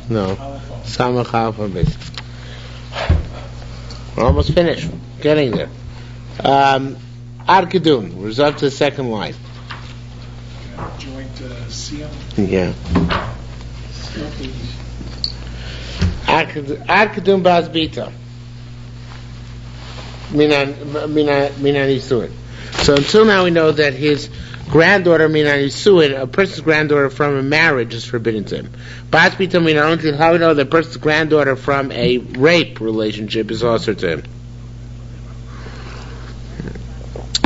No. Samach Alpha Base. We're almost finished. Getting there. Ad Kedum. We're up to the second line. Joint Siyam. Yeah. Ad Kedum Bas Bita. Minan Yisuin. So until now we know that his granddaughter Minan Yisuin, a person's granddaughter from a marriage, is forbidden to him. Bas Bita Minan Yisuin, how we know that a person's granddaughter from a rape relationship is also to him.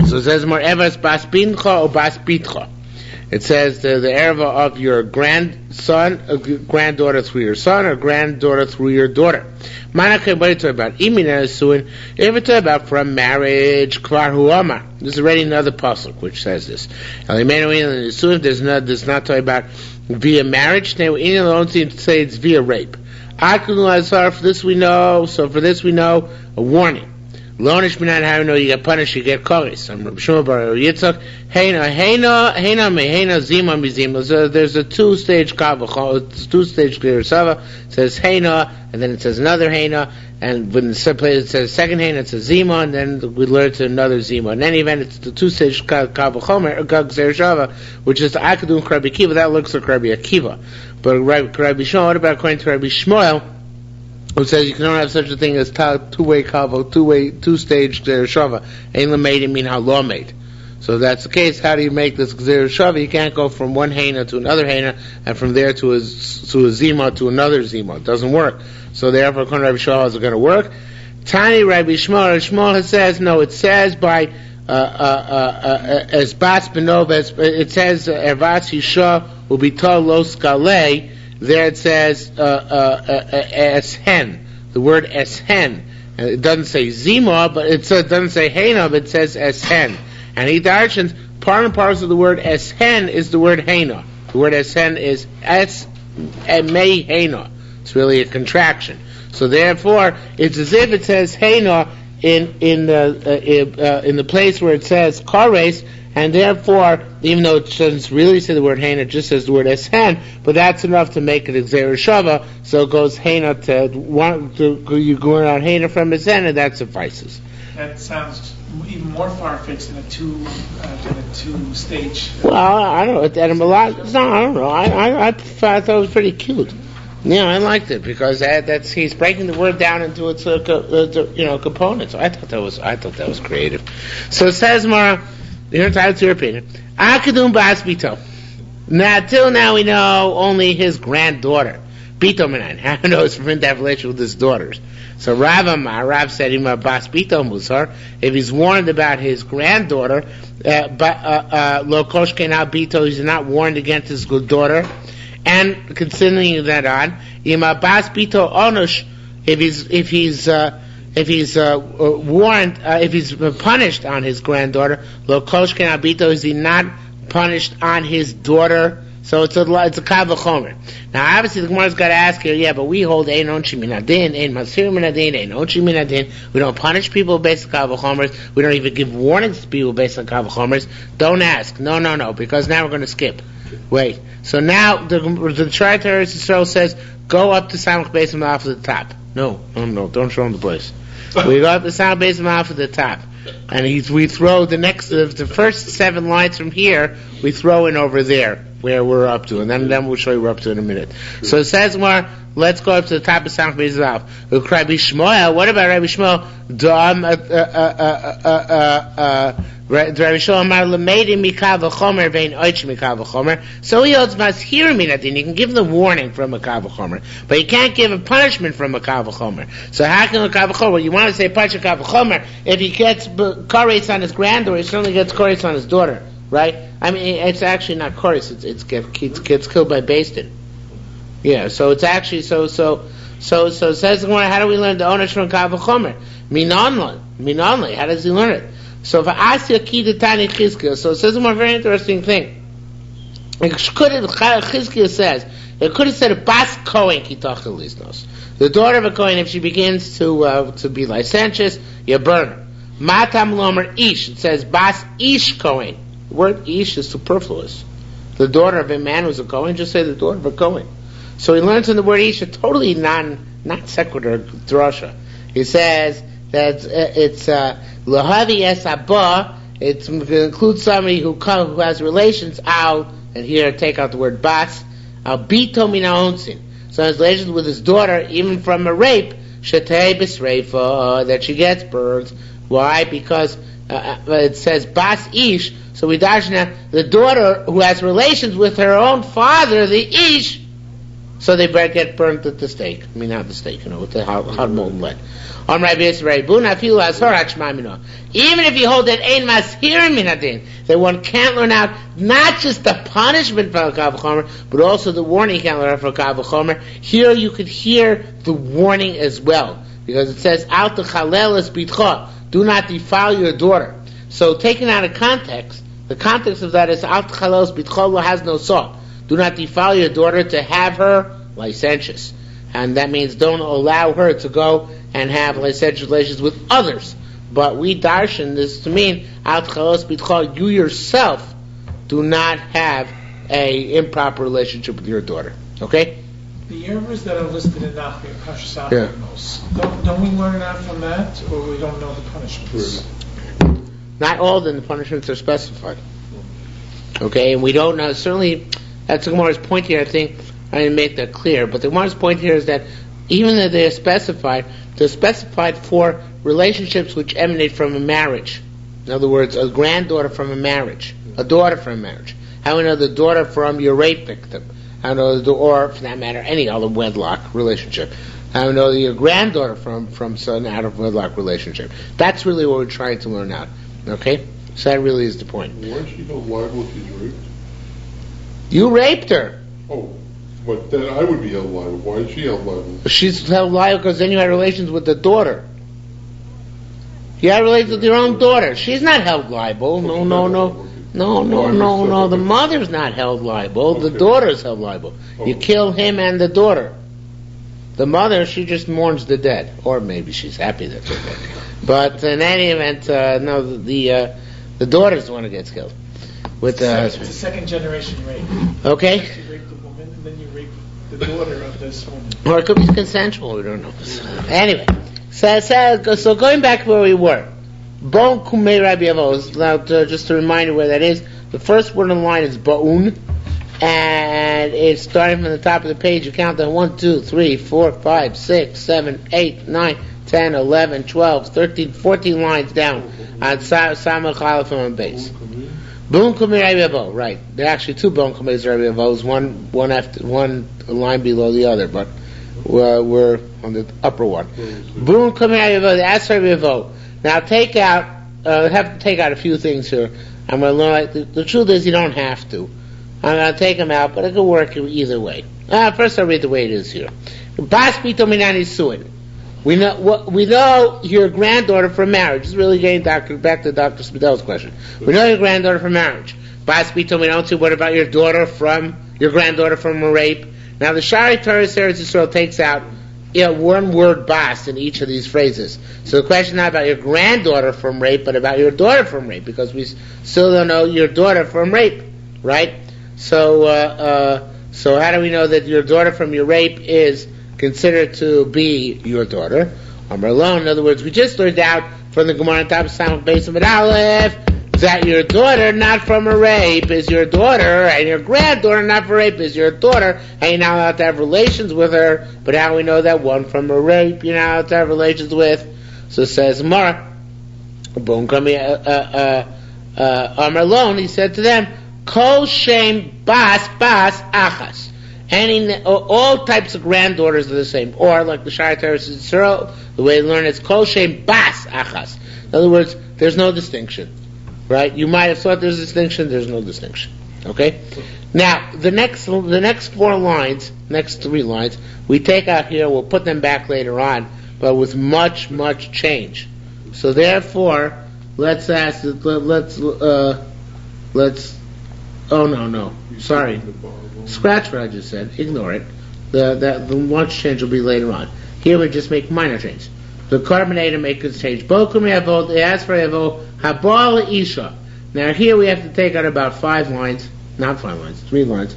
So it says more Evas Bas Bincha or Bas Bitcha. It says the erva of your grandson, granddaughter through your son, or granddaughter through your daughter. Manakay, what are you talking about? Imina Suin, if it's about from marriage, Kvar Huama. There's already another pasuk which says this. There's not talking about via marriage. They don't seem to say it's via rape. For this we know, a warning. Lonish minan how you know you get punished, you get koris. I'm Shmuel bar Yitzchak. Heina zima mizima. So there's a two-stage kavach, two-stage Yerushalmi. It says heina, and then it says another heina, and when it says second heina, it says zima, and then we learn to another zima. In any event, it's the two-stage kavachomer Yerushalmi, which is the akadum Rabbi Akiva. That looks like Rabbi Akiva, but Rabbi Shmuel. What about according to Rabbi Shmuel, who says you cannot have such a thing as two-way kavo, two-stage Yerushalmi? Ein l'meid mean how law made. So if that's the case, how do you make this Yerushalmi? You can't go from one heina to another heina, and from there to a zima to another zima. It doesn't work. So therefore, according to Rabbi Shmuel, is it going to work? Tani Rabbi Shmuel says no. It says by as bas benov. It says ervas yisha will be told lo skale. There it says eshen. The word eshen. It doesn't say zima, but it doesn't say heina, but it says eshen. And he darshans, part and parcel of the word eshen is the word heina. The word eshen is es mei heina. It's really a contraction. So therefore, it's as if it says heina in the place where it says kares, and therefore, even though it doesn't really say the word heina, it just says the word eshen, but that's enough to make it a Yerushalmi. So it goes heina you go around heina from eshen, and that suffices. That sounds even more far-fetched than a two-stage. Well, I don't know. I don't know. I thought it was pretty cute. Yeah, I liked it because he's breaking the word down into its components. So I thought that was creative. So it says more. You're entitled to your opinion. Akadum bas bito. Now, till now we know only his granddaughter. Bito menan. How knows from that relation with his daughters? So Rav said him bas bito musar. If he's warned about his granddaughter, lo koshken al bito, he's not warned against his daughter. And continuing that on, ima bas bito onush. If he's warned, if he's punished on his granddaughter, lo koshken al bito, is he not punished on his daughter? So it's a kav v'chomer. Now obviously the Gemara's got to ask here, yeah, but we hold ein onshi min adin, ein masir min adin, ein onshi min adin. We don't punish people based on kav v'chomers. We don't even give warnings to people based on kav v'chomers. Don't ask. No, because now we're going to skip. Wait. So now the Shara Teres Yisrael says, go up to Samach Beis Malach at the top. No, don't show him the place. We go up to Samach Beis Malach at the top. And we throw the first 7 lines from here, we throw in over there, where we're up to, and then we'll show you we're up to in a minute. So it says more, let's go up to the top of Samach Beis Malach. Rabbi Shmuel, what about Rabbi Shmuel? Rabbi Shmuel Amar L'meidi mikav v'chomer vein oich mikav v'chomer. So he holds mashir min adin. You can give the warning from a kav v'chomer, but you can't give a punishment from a kav v'chomer. So how can a kav v'chomer? You want to say punch a kav v'chomer? If he gets koretz on his granddaughter, he certainly gets koretz on his daughter, right? I mean, it's actually not koretz. It gets killed by bastin. Yeah. So it's actually so it says how do we learn the ownership from kav v'chomer? Minonli. How does he learn it? So for Asya Kidatani Chizkiah, so it says a more very interesting thing. Chizkiah says, it could have said Bas Kohen Kitachel Liznos. The daughter of a Kohen, if she begins to be licentious, you burn her. Matam Lomer Ish, it says Bas Ish Kohen. The word Ish is superfluous. The daughter of a man who's a Kohen, just say the daughter of a Kohen. So he learns from the word ish a totally not sequitur drasha. He says that it's lahavi es abba. It includes somebody who has relations out, and here take out the word bas. Al bito mina onsin. So his relations with his daughter, even from a rape, shetei b'sreifa, that she gets burned. Why? Because it says bas ish. So we dashna the daughter who has relations with her own father, the ish. So they get burnt at the stake. I mean, not the stake, with the hot molten lead. Even if you hold that ein mashirin min hadin, that one can't learn out not just the punishment for kav v'chomer, but also the warning you can't learn out for kav v'chomer. Here you could hear the warning as well, because it says al techalel es bitcha, do not defile your daughter. So taken out of context, the context of that is al techalel es bitcha has no salt. Do not defile your daughter to have her licentious. And that means don't allow her to go and have licentious relations with others. But we darshan this to mean, you yourself do not have a improper relationship with your daughter. Okay? The errors that are listed in Nachri, Pashas Yevamos, don't we learn out from that, or we don't know the punishments? Not all the punishments are specified. Okay, and we don't know, certainly, that's the Gemara's point here, I think, I didn't make that clear, but the Gemara's point here is that even though they're specified for relationships which emanate from a marriage. In other words, a granddaughter from a marriage, a daughter from a marriage. How do we know the daughter from your rape victim? How do we know, or for that matter, any other wedlock relationship? How do we know your granddaughter from some out of wedlock relationship? That's really what we're trying to learn out. Okay? So that really is the point. Why is she held liable if she's raped? You raped her. Oh, but then I would be held liable. Why is she held liable? She's held liable because then you had relations with the daughter. You had relations with your own daughter. She's not held liable. No. The mother's not held liable. The daughter's held liable. You kill him and the daughter. The mother, she just mourns the dead. Or maybe she's happy that they're dead. But in any event, the daughter's the one who gets killed. With it's a second generation rape. Okay. You rape the woman, and then you rape the daughter of this woman. Or it could be consensual, we don't know. Anyway, so going back where we were, Bon Kumei Rabbi Yevamos, now just to remind you where that is, the first word on the line is Ba'un, and it's starting from the top of the page, you count them 1, 2, 3, 4, 5, 6, 7, 8, 9, 10, 11, 12, 13, 14 lines down on Samach Aleph on base. Bon Kumei Rabbi Yevamos, right. There are actually two Bon Kumei Rabbi Yevamos, one line below the other, but we're on the upper one. Bon Kumei Rabbi Yevamos, ask Rabbi Yevamos. Now have to take out a few things here. I'm going to learn, the truth is you don't have to. I'm going to take them out, but it could work either way. First I'll read the way it is here. Bas Bito Minani Suin. We know your granddaughter from marriage. This is really getting back to Dr. Spidel's question. We know your granddaughter from marriage. Bas Bito Minani. What about your granddaughter from a rape? Now the Shari Torah Eretz Yisrael takes out one word bas in each of these phrases. So the question is not about your granddaughter from rape, but about your daughter from rape, because we still don't know your daughter from rape, right? So how do we know that your daughter from your rape is considered to be your daughter? Amar alone. In other words, we just learned out from the Gemara on top of Samach Beis Amud Aleph that your daughter not from a rape is your daughter, and your granddaughter not from rape is your daughter, and you're not allowed to have relations with her. But how do we know that one from a rape you're not allowed to have relations with? So it says Amar alone. He said to them, Kol Shem Bas Achas. All types of granddaughters are the same. Or, like the Shari Torah Yisrael, the way they learn it's Kol Shem Bas Achas. In other words, there's no distinction. Right? You might have thought there's a distinction, there's no distinction. Okay? Now, the next 4 lines, next 3 lines, we take out here, we'll put them back later on, but with much, much change. So therefore, let's, sorry. Scratch what I just said, ignore it. The much change will be later on. Here we just make minor change. The carbonator make a change. Bokum Yavo, they ask for Yavo, Habal Isha. Now here we have to take out about 5 lines, not 5 lines, 3 lines.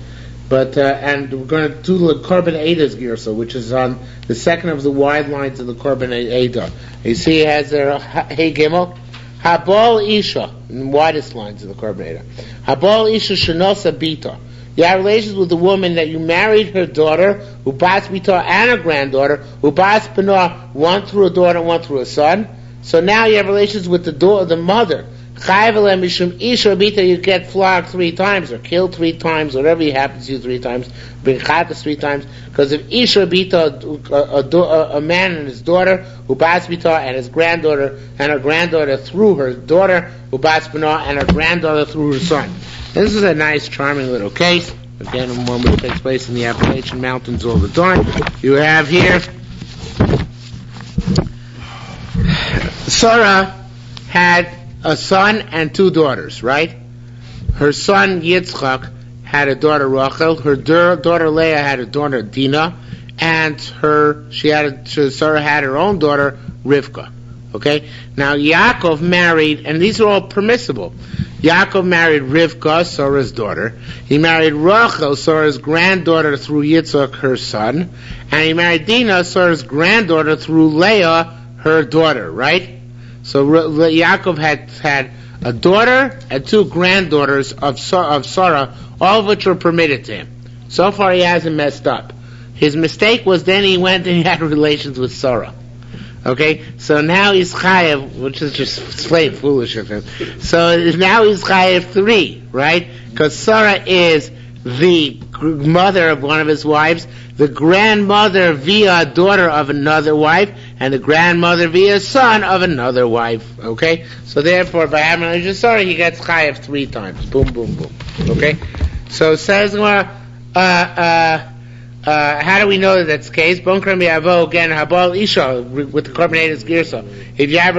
But and we're going to do the Korban Eida's Girsa, which is on the second of the wide lines of the Korban Eida. You see, it has there Hey Gimel, Habal Isha, in the widest lines of the Korban Eida. Habal Isha Shenosa Bita. You have relations with the woman that you married her daughter, who bas bita, and her granddaughter, who bas b'noah, one through a daughter, one through a son. So now you have relations with the mother. Chayav aleh mishum isha bita, you get flogged 3 times, or killed 3 times, whatever happens to you 3 times, bring chatas 3 times, because of isha bita, a man and his daughter, who bas bita, and his granddaughter, and her granddaughter through her daughter, who bas b'noah, and her granddaughter through her son. This is a nice, charming little case. Again, a moment that takes place in the Appalachian Mountains all the time. You have here Sarah had a son and 2 daughters, right? Her son Yitzchak had a daughter Rachel. Her daughter Leah had a daughter Dinah, and Sarah had her own daughter Rivka. Okay. Now Yaakov married, and these are all permissible. Yaakov married Rivka, Sarah's daughter. He married Rachel, Sarah's granddaughter, through Yitzchak, her son. And he married Dinah, Sarah's granddaughter, through Leah, her daughter, right? So Yaakov had a daughter and 2 granddaughters of Sarah, all of which were permitted to him. So far he hasn't messed up. His mistake was then he went and he had relations with Sarah. Okay, so now he's chayav, which is just plain foolish of him. So now he's chayav 3, right? Because Sarah is the mother of one of his wives, the grandmother via daughter of another wife, and the grandmother via son of another wife. Okay, so therefore, by having a relationship with Sarah, he gets chayav 3 times. Boom, boom, boom. Okay, so says how do we know that that's the case? Bonkram Yavo, again, Habal Isha, with the Korban Girsa. If you have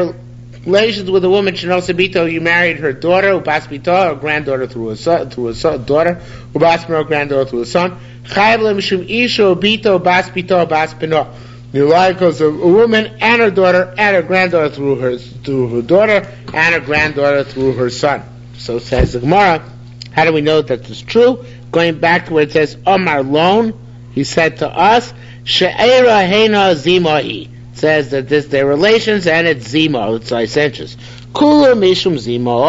relations with a woman, Shenosabito, you married her daughter, Ubas Bito, or granddaughter through a son, daughter, Ubas Bino, granddaughter through a son. Chayav Mishum Isha, Bito, Bas Bito, Bas Bino. You like because a woman and her daughter and her granddaughter through her daughter and her granddaughter through her son. So says the Gemara. How do we know that this is true? Going back to where it says Omar Lon. He said to us, She'era Hena Zimahi. Says that this their relations and it's Zima, it's licentious. Kula Mishum Zima.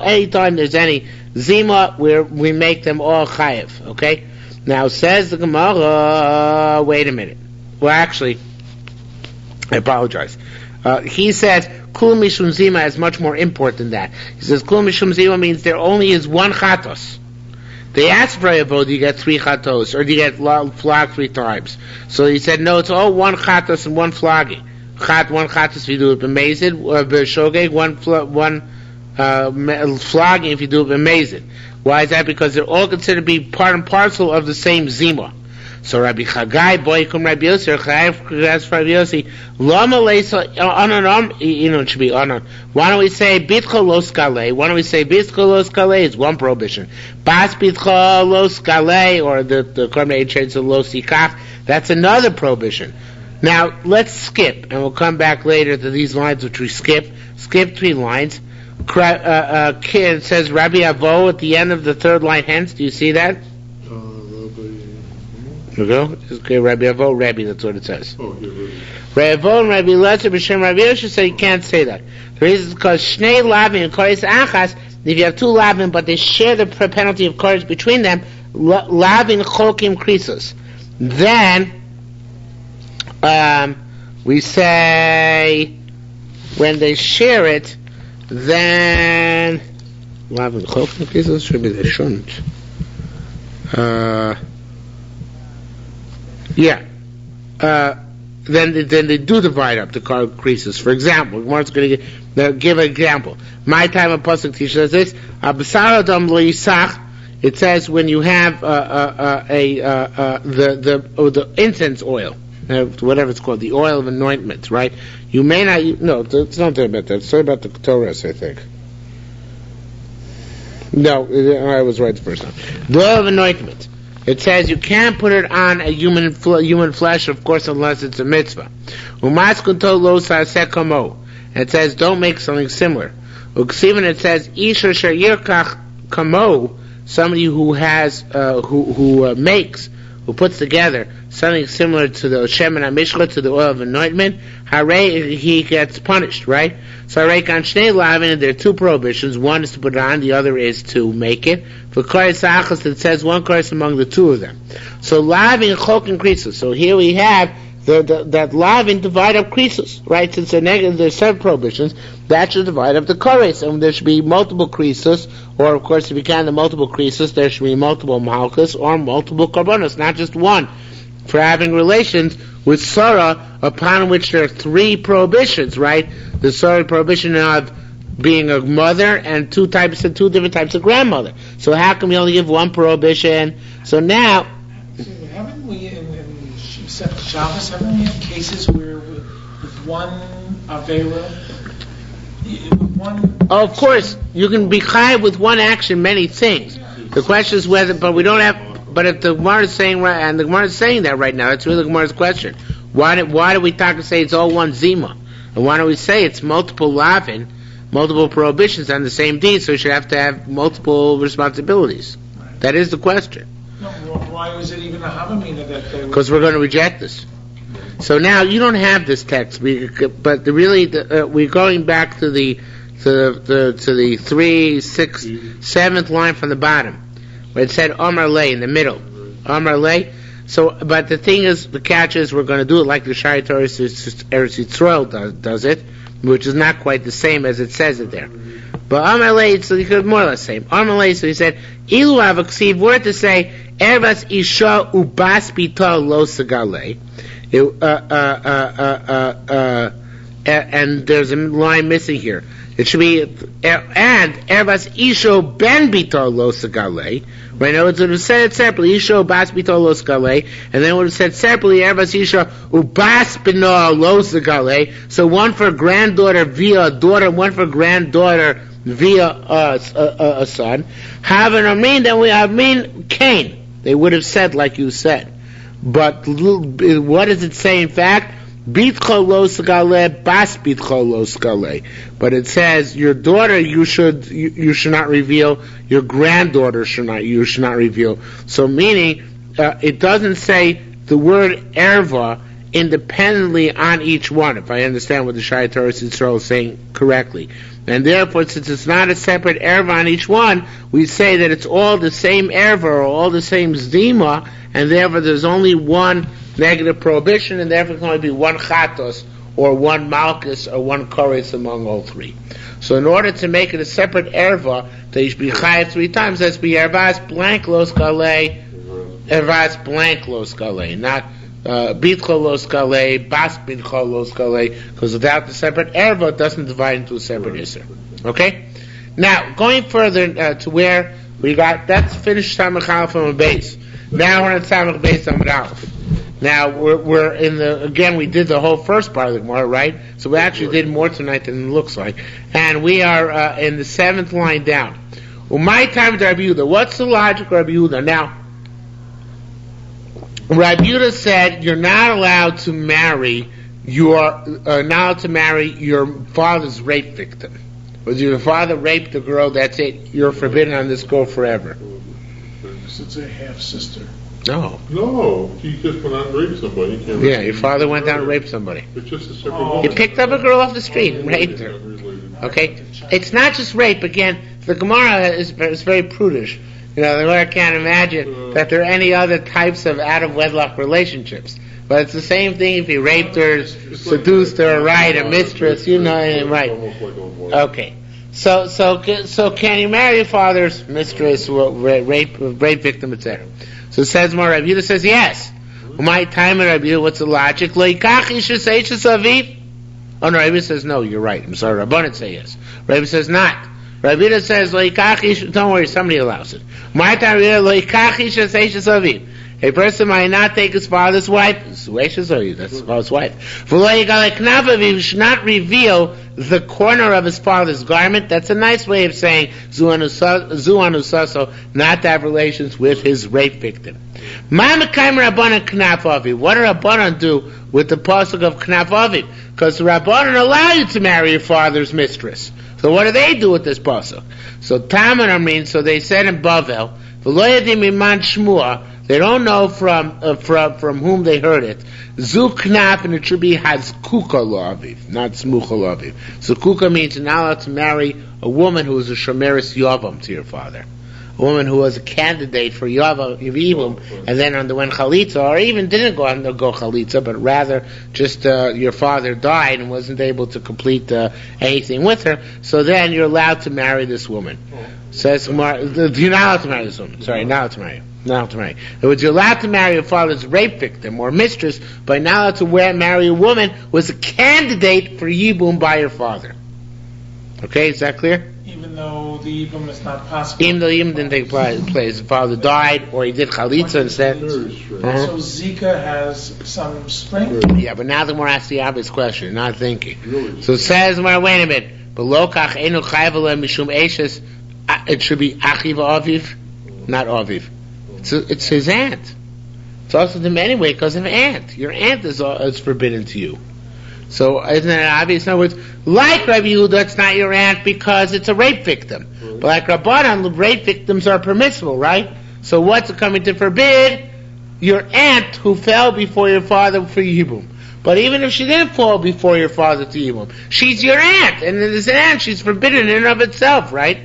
Anytime there's any Zima, we make them all chayiv. Okay? Now says the Gemara, wait a minute. Well, actually, I apologize. He says, Kula Mishum Zima is much more import than that. He says, Kula Mishum Zima means there only is 1 chatos. They asked for Avo, do you get 3 chatos, or do you get flogged 3 times? So he said, no, it's all 1 chatos and 1 flogging. 1 chatos if you do it b'mezid, or b'shogeg, 1 flogging if you do it b'mezid. Why is that? Because they're all considered to be part and parcel of the same zima. So Rabbi Chagai, Boikum Rabbi Yossi, or Chagai, asked for Rabbi Yossi, Lama leisa, it should be anon. Why don't we say Bitcha lo skale? Why don't we say Bitcha lo skale is 1 prohibition. Bas Bitcha lo skale, or the Korban Eidah lo sikach, that's another prohibition. Now, let's skip, and we'll come back later to these lines which we skip. Skip 3 lines. It says Rabbi Avo at the end of the 3rd line, hence, do you see that? Okay, Rabbi Avo, Rabbi, that's what it says. Rabbi Avo and Rabbi Lezer b'shem Rabbi Yosha say you can't say that. The reason is because Shnei Lavin and Koris Achas, if you have 2 Lavin, but they share the penalty of Koris between them, Lavin Chokim Krisos. Then, we say, when they share it, then, Lavin Chokim Krisos should be the Shunt. Then they do divide up the creases. For example, one's going to give an example. My time of pasuk teaches us this. It says when you have the incense oil, whatever it's called, the oil of anointment, right? You may not. No, it's not about that. It's about the Torah, I think. No, I was right the first time. The oil of anointment. It says you can't put it on a human flesh, of course, unless it's a mitzvah. And it says don't make something similar. It says Isha Shayirkach Kamo. somebody who has, who makes, who puts together something similar to the Shemen HaMishcha, to the oil of anointment, Harei, he gets punished, right? So Harei kan shnei lavin, and there are two prohibitions. One is to put it on, the other is to make it. For koros achas, it says one koros among the two of them. So lavin, chok, and krisus. So here we have that lavin divide up krisus, right? Since there's 7 prohibitions, that should divide up the koros, and there should be multiple krisus, or of course, if you can, the multiple krisus, there should be multiple malchus or multiple korbanos, not just one, for having relations with Sarah, upon which there are 3 prohibitions, right? The Sarah prohibition of being a mother and 2 different types of grandmother. So how can we only give one prohibition? So now, haven't we in Shabbos, haven't we had cases where with one Avera, with one... oh, of course, you can be chayav with one action many things. The question is whether, but we don't have. But if the Gemara is saying, and the Gemara is saying that right now, that's really the Gemara's question. Why do we talk and say it's all one zima? And why don't we say it's multiple lavin, multiple prohibitions on the same deed, so you should have to have multiple responsibilities? Right. That is the question. No, why was it even a Havamina that they... Because we're going to reject this. So now, you don't have this text, but we're going back to the 3, 6, 7th line from the bottom, where it said Amar Lei in the middle. Amar Lei. So, but the thing is, the catch is, we're going to do it like the Shai Torah Eretz Yisrael does it, which is not quite the same as it says it there. But Amar Lei, so you could more or less say Amar Lei. So he said, Ilu Avaksiv, were to say Ervas Isha Ubas Bita Lo Segale. And there's a line missing here. It should be, and Ervas Isho Ben Bito Lo Segale. Right now, it would have said it separately, Isho Bas Bito Lo Segale, and then it would have said separately, Ervas Isho Ubas Bino Lo Segale. So one for granddaughter via a daughter, and one for granddaughter via a son. Have an Amin, then we have Amin Cain. They would have said like you said. But what does it say in fact? Bitcho lo skale, bas bitcho lo skale. But it says your daughter you should not reveal, your granddaughter you should not reveal. So meaning it doesn't say the word erva independently on each one, if I understand what the Shai Torah Yisrael is saying correctly. And therefore, since it's not a separate erva on each one, we say that it's all the same erva or all the same zdima, and therefore there's only one negative prohibition, and therefore it can only be one chatos, or one malchus, or one koris among all 3. So in order to make it a separate erva, that you should be chayav 3 times, that's be ervas blank lo skale, ervas blank lo skale, not bitcho lo skale, bas bitcho lo skale, because without the separate erva, it doesn't divide into a separate isser. Okay? Now, going further to where we got, that's finished Samach Aleph on base. Now we're on Samach base on Aleph. Now we're in we did the whole first part of the Gemara, right? So we actually did more tonight than it looks like. And we are in the 7th line down. Well, my time to Rabbi Yehuda. What's the logic of Rabbi Yehuda? Now, Rabbi Yehuda said you're not allowed to marry your father's rape victim. If your father raped a girl, that's it. You're forbidden on this girl forever. It's a half sister. No, he just went out and raped somebody. Yeah, your father went down and raped somebody. It's just a separate woman. He picked up a girl off the street and raped her. Okay? It's not just rape. Again, the Gemara is very prudish. You know, the Gemara can't imagine that there are any other types of out-of-wedlock relationships. But it's the same thing if he raped her, seduced her, right, a mistress, you know, right. Okay. So can you marry your father's mistress, rape victim, etc.? So it says more. Rabbi Yehuda says yes. My time, Rabbi Yehuda, what's the logic? Oh no, Rabbi Yehuda says no. You're right. I'm sorry. Rabbanan say yes. Rabbi Yehuda says not. Rabbi Yehuda says don't worry, somebody allows it. My time, Rabbi Yehuda, a person might not take his father's wife. That's his father's wife. He should not reveal the corner of his father's garment. That's a nice way of saying zuanusaso, not to have relations with his rape victim. What do Rabbanan do with the pasuk of knaf aviv? Because the Rabbanan allow you to marry your father's mistress. So what do they do with this pasuk? So Taman means, so they said in Bavel, v'lo yadim iman shmua, they don't know from whom they heard it. Zu knaf, and it should be hazkuka lo aviv, not smucha lo aviv. Zukuka means you're not allowed to marry a woman who is a shomeris yavam to your father. A woman who was a candidate for Yavim, and then underwent Chalitza, or even didn't go undergo Chalitza, but rather just your father died and wasn't able to complete anything with her, so then you're allowed to marry this woman. Says you're not allowed to marry this woman. Sorry, not allowed to marry. Not allowed to marry. In other words, you're allowed to marry your father's rape victim or mistress, but not allowed to marry a woman who was a candidate for Yibum by your father. Okay, is that clear? Even though the Yibum is not possible. Even though the Yibum didn't take place. His father died, or he did Chalitza instead. So Zika has some strength? Yeah, but now the more asks the obvious question, not thinking. So it says, wait a minute, it should be Achiv Aviv, not Aviv. It's his aunt. It's also to him anyway because of aunt. Your aunt is forbidden to you. So isn't that obvious? In other words, like Rabbi Yehuda, it's not your aunt because it's a rape victim. But like Rabbanan, rape victims are permissible, right? So what's it coming to forbid? Your aunt who fell before your father for Yibum. But even if she didn't fall before your father to Yibum, she's your aunt, and as an aunt, she's forbidden in and of itself, right?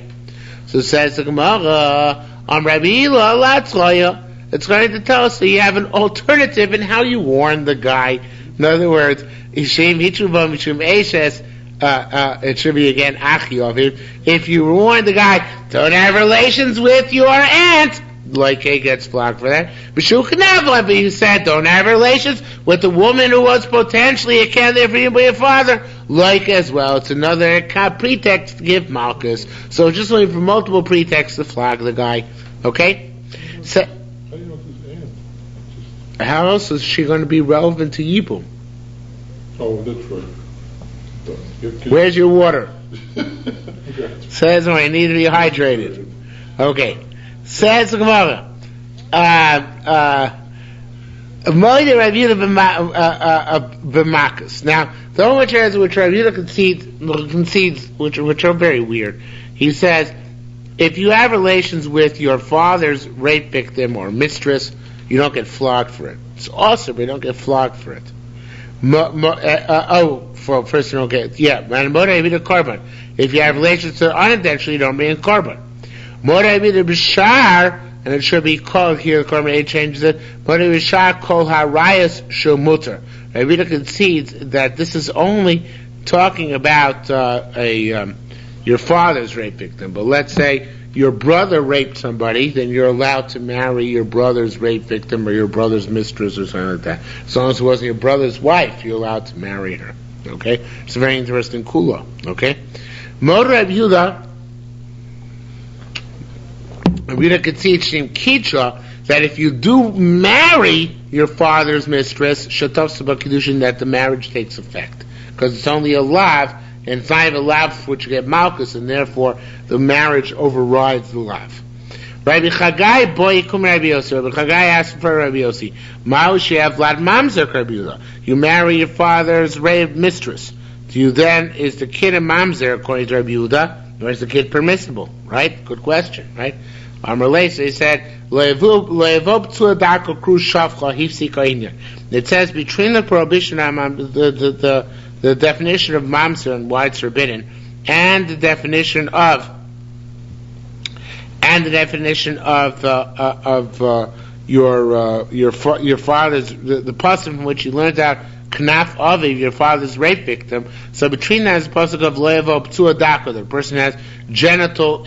So it says the Gemara, Rabbi Hila Latzlaya, it's going to tell us that you have an alternative in how you warn the guy. In other words, it should be again Achi. If you warn the guy, don't have relations with your aunt, like he gets flogged for that. But you said, don't have relations with the woman who was potentially a candidate for you by your father, like as well. It's another pretext to give Malchus. So just looking for multiple pretexts to flog the guy. Okay? So, how else is she going to be relevant to Yibum? Oh, that's right. Where's your water? Okay. Says, I need to be hydrated. Okay. Says the Gemara. Now, the only chairs which Rabbi Yehuda concedes, which are very weird. He says, if you have relations with your father's rape victim or mistress, you don't get flogged for it. It's awesome, but you don't get flogged for it. For first you don't get, if you have relations to unintentionally, you don't bring a korban. And it should be called here, the Korban 8 changes it, kol harayas shumuter. Rabbi concedes that this is only talking about your father's rape victim. But let's say your brother raped somebody, then you're allowed to marry your brother's rape victim or your brother's mistress or something like that. As long as it wasn't your brother's wife, you're allowed to marry her. Okay? It's a very interesting kula. Okay? Mod Rabbi Yehuda, Rabbi could teach him Kitra that if you do marry your father's mistress, Shatov Sabah Kedushin, that the marriage takes effect. Because it's only a lav, and it's not even a lav for which you get Malchus, and therefore the marriage overrides the lav. Rabbi Chagai, boy, come Rabbi Yossi. Rabbi Chagai asked for Rabbi Yossi. Ma'ushev Vlad Mamzer Rabbi Yehuda. You marry your father's rape mistress. Do you then, is the kid a Mamzer according to Rabbi Yehuda, or is the kid permissible? Right? Good question, right? They said, it says between the prohibition on the definition of mamzer and why it's forbidden, and the definition of your father's the pasuk from which you learned out knaf aviv, your father's rape victim. So between that is the pasuk of lo yavo p'tua daka, the person has genital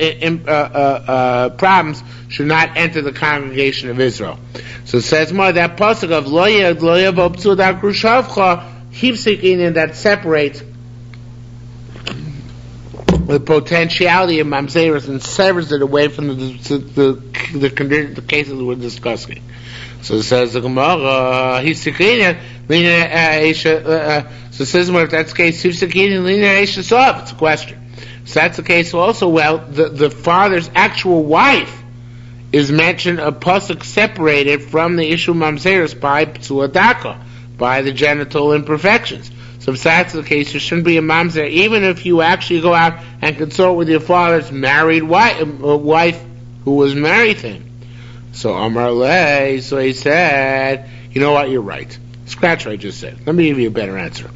problems, should not enter the congregation of Israel. So it says more that pasuk of lo yavo p'tua daka rushavcha hifsik, that separates the potentiality of mamzeros and severs it away from the cases we're discussing. So it says the Gemara, so it says if that's the case, it's a question. So that's the case also. Well, the father's actual wife is mentioned, a pasuk separated from the issue of mamzeros by p'tua daka, by the genital imperfections. So So if that's the case, you shouldn't be a mamzer, even if you actually go out and consort with your father's married wife who was married to him. So Amar Lei, so he said, you know what, you're right. Scratch what I just said. Let me give you a better answer.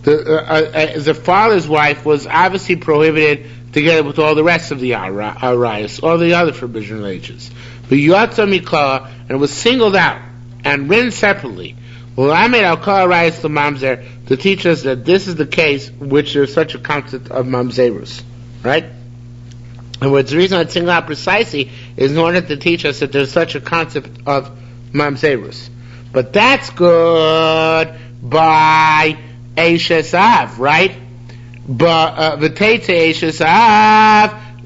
The father's wife was obviously prohibited together with all the rest of the arayas, all the other forbidden relations. But Yatsa Mikla, and it was singled out and written separately. Well, I made al kol arayas the mamzer to teach us that this is the case which there's such a concept of mamzerus, right? And what's the reason I single out precisely is in order to teach us that there's such a concept of mamzerus. But that's good by Eishes right? But v'teitze Eishes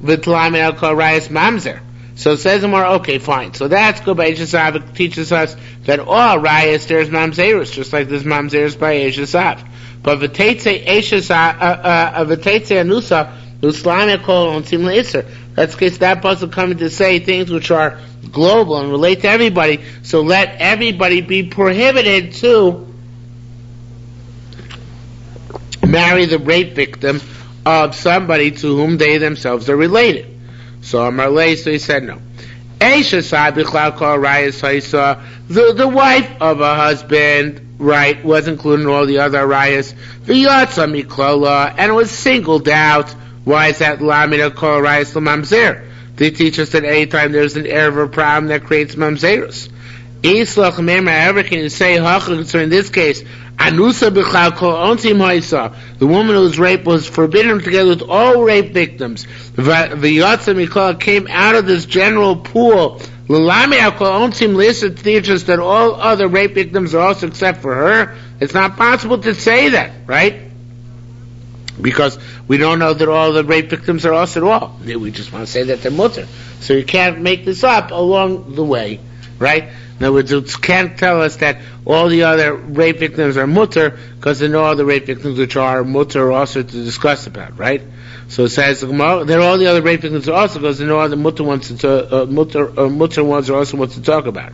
v'tlamed al kol arayas mamzer. So it says more, okay, fine. So that's good by Eishes It teaches us that all arayas there's mamzerus, just like there's mamzerus by Eishes But v'teitze Eishes v'teitze anusa that's the case. That puzzle coming to say things which are global and relate to everybody. So let everybody be prohibited to marry the rape victim of somebody to whom they themselves are related. So Amar Lei, so he said no. The wife of a husband, right, was included in all the other arayas. The Yatsa Miklola, and it was singled out. Why is that Lamida Kol Arayas L'Mamzer? They teach us that anytime there's an error or problem that creates mamzerus. However, can you say so in this case, Anusa B'chal Kol Ontim Haisa, the woman who was raped was forbidden together with all rape victims. The Yatsa Mikol came out of this general pool. L'Lamida Kol Ontim Lisa teaches that all other rape victims are also except for her. It's not possible to say that, right? Because we don't know that all the rape victims are us at all. We just want to say that they're mutter. So you can't make this up along the way, right? In other words, it can't tell us that all the other rape victims are mutter, because there are no other rape victims which are mutter or also to discuss about, right? So it says that all the other rape victims are also, because there are no other mutter ones mutter ones are also what to talk about.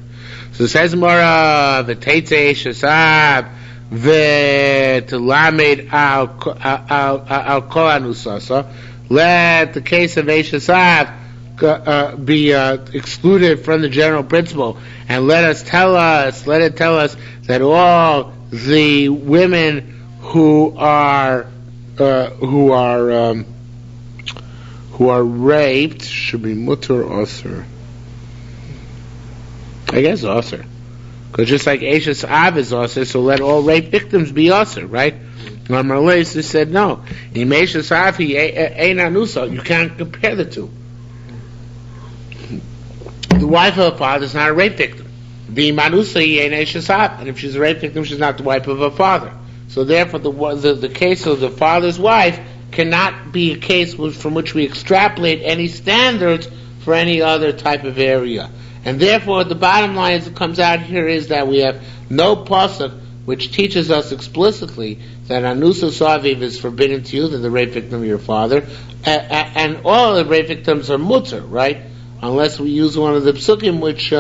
So it says Mara v'teitze shasab v'telamed al kol anusasa. Let the case of Eshasav be excluded from the general principle, and let it tell us that all the women who are raped should be mutter osir. I guess osir. Because just like Eshes Av is Aser, so let all rape victims be Aser, right? Marmalais said no. In Eshes Av, he ain't Anusa. You can't compare the two. The wife of a father is not a rape victim. Being Manusa, he ain't Eshes Av. And if she's a rape victim, she's not the wife of a father. So therefore, the case of the father's wife cannot be a case from which we extrapolate any standards for any other type of area. And therefore, the bottom line as it comes out here is that we have no pasuk which teaches us explicitly that Anusa Saviv is forbidden to you, than the rape victim of your father, and all the rape victims are mutter, right? Unless we use one of the psukim which,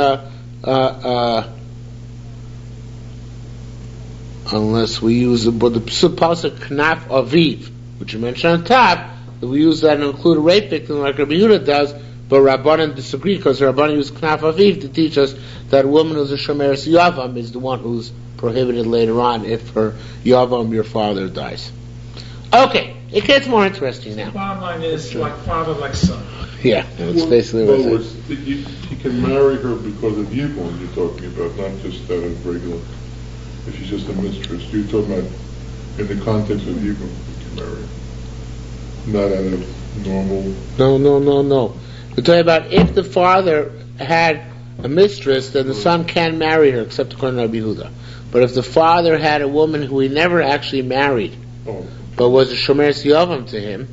unless we use the pasuk Knaf Aviv, which you mentioned on top, that we use that and include a rape victim like Rabbi Yehuda does. But Rabbanan disagree, because Rabbanan used Knaf Aviv to teach us that a woman who's a Shomeres Yavam is the one who's prohibited later on if her Yavam, your father, dies. Okay, it gets more interesting now. The bottom line is like father, like son. Yeah, it's basically what it is. He can marry her because of Yibon you're talking about, not just out of regular. If she's just a mistress, you're talking about in the context of Yibon you can marry her. Not out of normal. No. We're talking about if the father had a mistress, then the son can marry her, except according to Rabbi Yehuda. But if the father had a woman who he never actually married, but was a Shomer Yavam to him,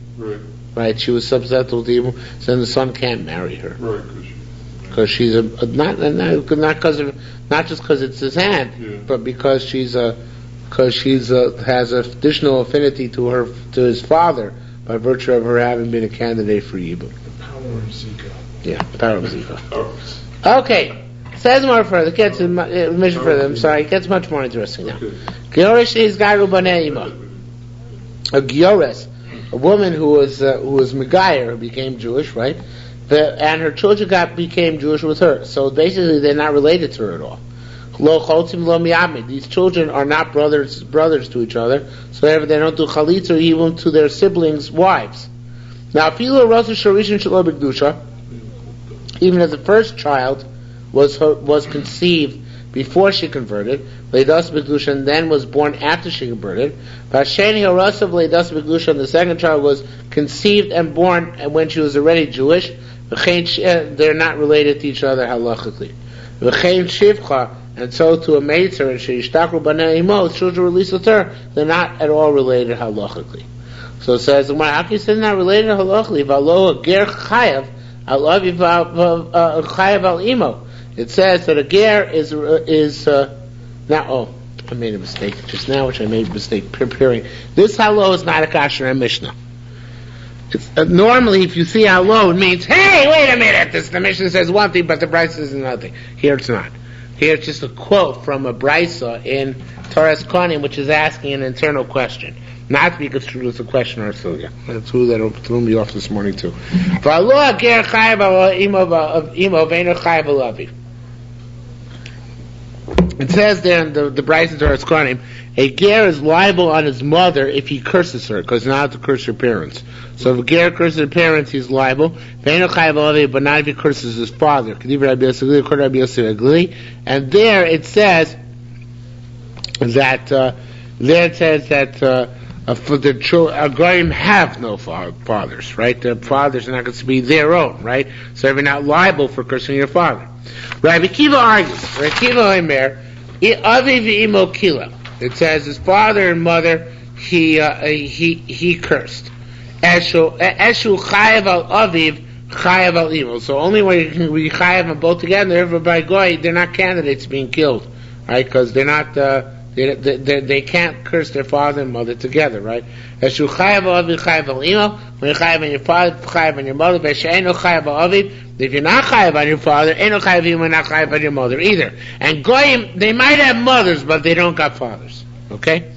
right? She was susceptible to evil, so then the son can't marry her, right? Because she's not just because it's his aunt, but because has additional affinity to his father by virtue of her having been a candidate for Yibum. Power of Zika. Yeah, power of Zika. Okay, Says more further. It gets mission further. I'm sorry. It gets much more interesting now. Giores is garu b'nei imo. A giores, a woman who was Megayer, who became Jewish, right? And her children became Jewish with her. So basically, they're not related to her at all. Lo choltim lo miyamid. These children are not brothers to each other. So therefore, they don't do chalitza even to their siblings' wives. Now, afilu rosa sharishin shelo b'kedusha. Even if the first child was conceived before she converted, leidas b'kedusha, and then was born after she converted. V'asheni harasav leidas b'kedusha, and the second child was conceived and born when she was already Jewish. They're not related to each other halachically. V'chein shivcha, and so to a maidser, and sheishtakru b'nei imo, children released with her, they're not at all related halachically. So it says, how can you say they're not related halachically? V'alo ger chayav al aviv chayav al imo. It says that a ger is now. Oh, I made a mistake just now, which I made a mistake preparing. This halo is not a kasher and mishnah. It's, normally, if you see halo, it means, hey, wait a minute. The mishnah says one thing, but the brisa says another thing. Here it's not. Here it's just a quote from a brisa in Torah's Kohanim, which is asking an internal question, not to be construed as a question or so. That's who that threw me off this morning too. It says there in the Bryce and Torah's Kohanim, a ger is liable on his mother if he curses her, because not to curse her parents. So if a ger curses her parents, he's liable. But not if he curses his father. And there it says that for the children, Agorim have no fathers, right? Their fathers are not going to be their own, right? So they're not liable for cursing your father. Rabbi Kiva argues. Rabbi Kiva Omer, Aviv imo kila. It says his father and mother he cursed. Eshu chayav al aviv chayav al imo. So only when you can chayav them both together, by goy, they're not candidates being killed, right? Because they're not. They can't curse their father and mother together, right? Eshu chayav al aviv chayav al imo. When you chayav on your father, chayav on your mother. Ve'she'eno chayav al aviv. If you're not chayav on your father, eno chayav imo, not chayav on your mother either. And goyim, they might have mothers, but they don't got fathers. Okay?